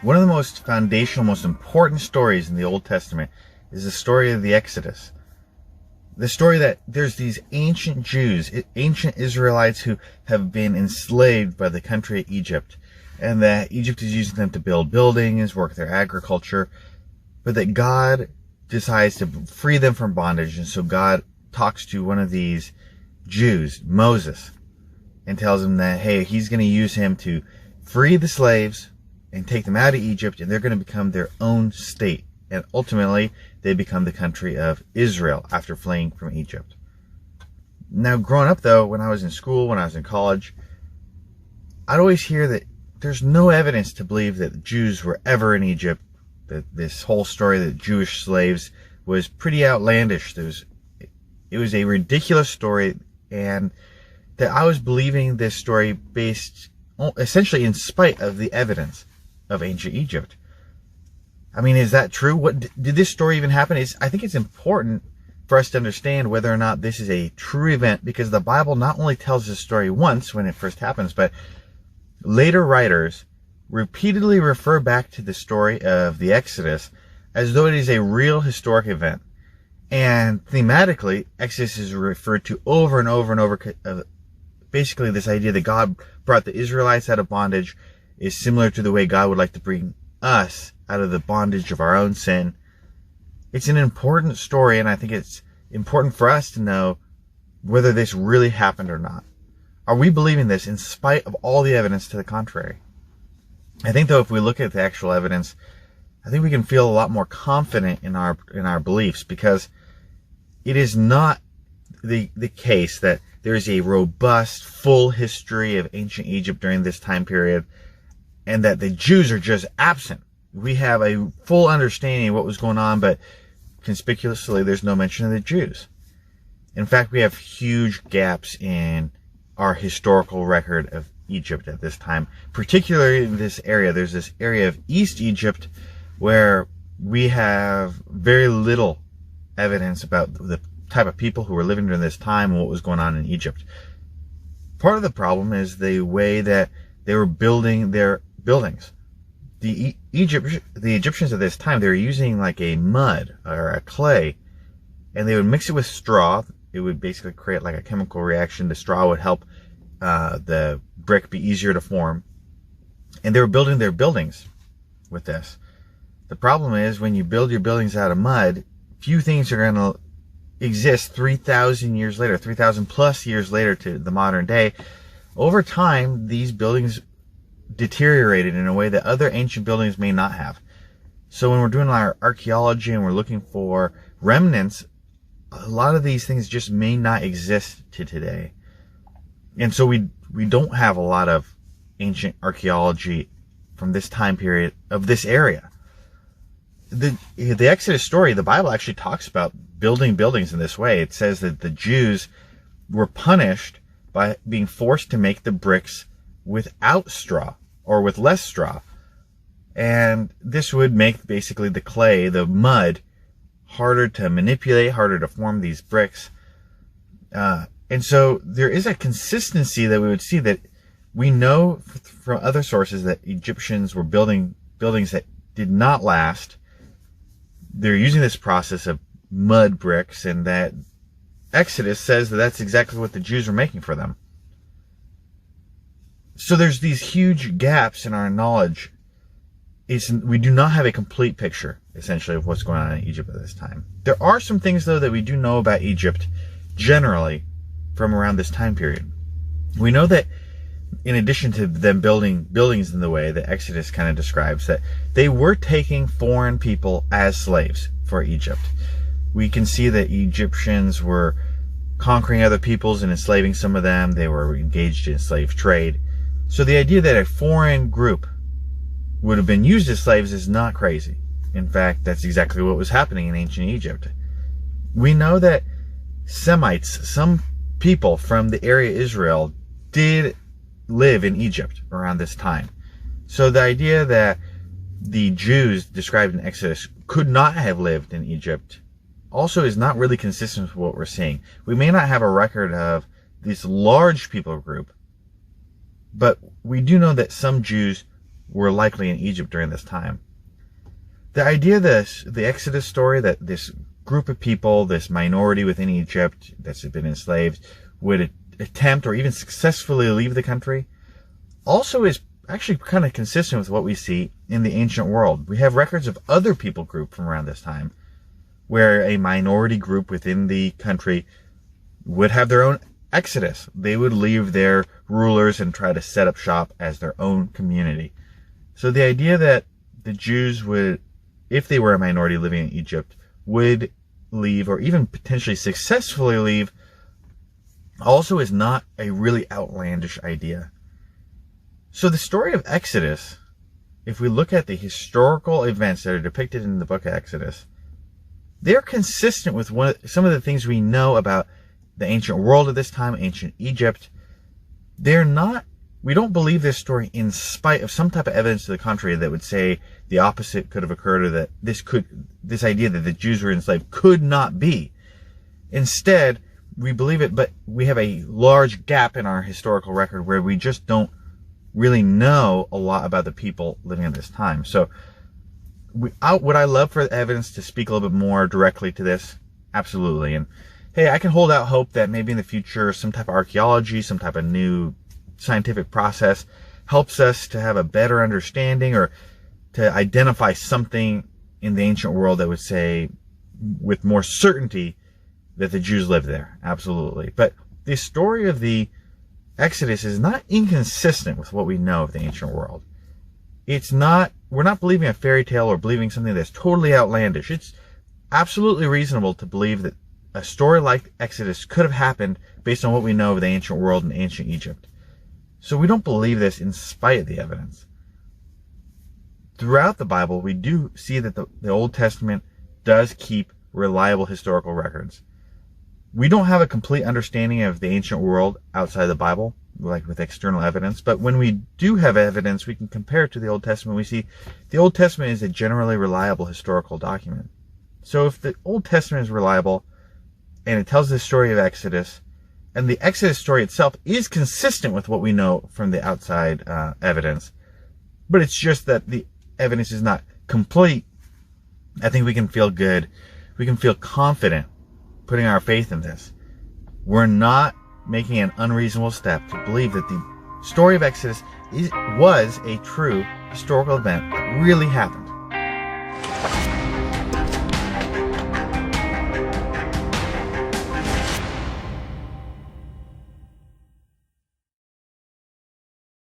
One of the most foundational, most important stories in the Old Testament is the story of the Exodus. The story that there's these ancient Jews, ancient Israelites who have been enslaved by the country of Egypt, and that Egypt is using them to build buildings, work their agriculture, but that God decides to free them from bondage. And so God talks to one of these Jews, Moses, and tells him that, hey, he's going to use him to free the slaves and take them out of Egypt, and they're going to become their own state. And ultimately, they become the country of Israel after fleeing from Egypt. Now, growing up, though, when I was in school, when I was in college, I'd always hear that there's no evidence to believe that the Jews were ever in Egypt, that this whole story that Jewish slaves was pretty outlandish. It was a ridiculous story, and that I was believing this story based essentially in spite of the evidence of ancient Egypt. I mean, is that true? What did this story even happen? I think it's important for us to understand whether or not this is a true event, because the Bible not only tells this story once when it first happens, but later writers repeatedly refer back to the story of the Exodus as though it is a real historic event. And thematically, Exodus is referred to over and over and over. Basically, this idea that God brought the Israelites out of bondage is similar to the way God would like to bring us out of the bondage of our own sin. It's an important story, and I think it's important for us to know whether this really happened or not. Are we believing this in spite of all the evidence to the contrary? I think, though, if we look at the actual evidence, I think we can feel a lot more confident in our beliefs, because it is not the case that there is a robust, full history of ancient Egypt during this time period, and that the Jews are just absent. We have a full understanding of what was going on, but conspicuously, there's no mention of the Jews. In fact, we have huge gaps in our historical record of Egypt at this time, particularly in this area. There's this area of East Egypt where we have very little evidence about the type of people who were living during this time and what was going on in Egypt. Part of the problem is the way that they were building their buildings. The Egyptians at this time, they were using like a mud or a clay, and they would mix it with straw. It would basically create like a chemical reaction. The straw would help the brick be easier to form. And they were building their buildings with this. The problem is, when you build your buildings out of mud, few things are going to exist 3,000 years later, 3,000 plus years later to the modern day. Over time, these buildings deteriorated in a way that other ancient buildings may not have. So when we're doing our archaeology and we're looking for remnants, a lot of these things just may not exist to today. And so we don't have a lot of ancient archaeology from this time period of this area. The Exodus story, the Bible actually talks about building buildings in this way. It says that the Jews were punished by being forced to make the bricks without straw, or with less straw. And this would make basically the clay, the mud, harder to manipulate, harder to form these bricks. And so there is a consistency that we would see, that we know from other sources that Egyptians were building buildings that did not last. They're using this process of mud bricks, and that Exodus says that that's exactly what the Jews were making for them. So there's these huge gaps in our knowledge. We do not have a complete picture, essentially, of what's going on in Egypt at this time. There are some things, though, that we do know about Egypt generally from around this time period. We know that in addition to them building buildings in the way that Exodus kind of describes, that they were taking foreign people as slaves for Egypt. We can see that Egyptians were conquering other peoples and enslaving some of them. They were engaged in slave trade. So the idea that a foreign group would have been used as slaves is not crazy. In fact, that's exactly what was happening in ancient Egypt. We know that Semites, some people from the area of Israel, did live in Egypt around this time. So the idea that the Jews described in Exodus could not have lived in Egypt also is not really consistent with what we're seeing. We may not have a record of this large people group, but we do know that some Jews were likely in Egypt during this time. The idea that the Exodus story, that this group of people, this minority within Egypt that's been enslaved, would attempt or even successfully leave the country, also is actually kind of consistent with what we see in the ancient world. We have records of other people group from around this time, where a minority group within the country would have their own exodus. They would leave their rulers and try to set up shop as their own community. So the idea that the Jews would, if they were a minority living in Egypt, would leave or even potentially successfully leave also is not a really outlandish idea. So the story of Exodus, if we look at the historical events that are depicted in the book of Exodus, they're consistent with some of the things we know about the ancient world at this time, ancient Egypt. We don't believe this story in spite of some type of evidence to the contrary that would say the opposite could have occurred, or that this idea that the Jews were enslaved could not be. Instead, we believe it, but we have a large gap in our historical record where we just don't really know a lot about the people living at this time. So would I love for evidence to speak a little bit more directly to this? Absolutely. And hey, I can hold out hope that maybe in the future some type of archaeology, some type of new scientific process helps us to have a better understanding or to identify something in the ancient world that would say with more certainty that the Jews lived there. Absolutely. But the story of the Exodus is not inconsistent with what we know of the ancient world. We're not believing a fairy tale or believing something that's totally outlandish. It's absolutely reasonable to believe that a story like Exodus could have happened based on what we know of the ancient world and ancient Egypt. So we don't believe this in spite of the evidence. Throughout the Bible, we do see that the Old Testament does keep reliable historical records. We don't have a complete understanding of the ancient world outside the Bible, like with external evidence, but when we do have evidence, we can compare it to the Old Testament. We see the Old Testament is a generally reliable historical document. So if the Old Testament is reliable, and it tells the story of Exodus, and the Exodus story itself is consistent with what we know from the outside evidence, but it's just that the evidence is not complete, I think we can feel good. We can feel confident putting our faith in this. We're not making an unreasonable step to believe that the story of Exodus was a true historical event that really happened.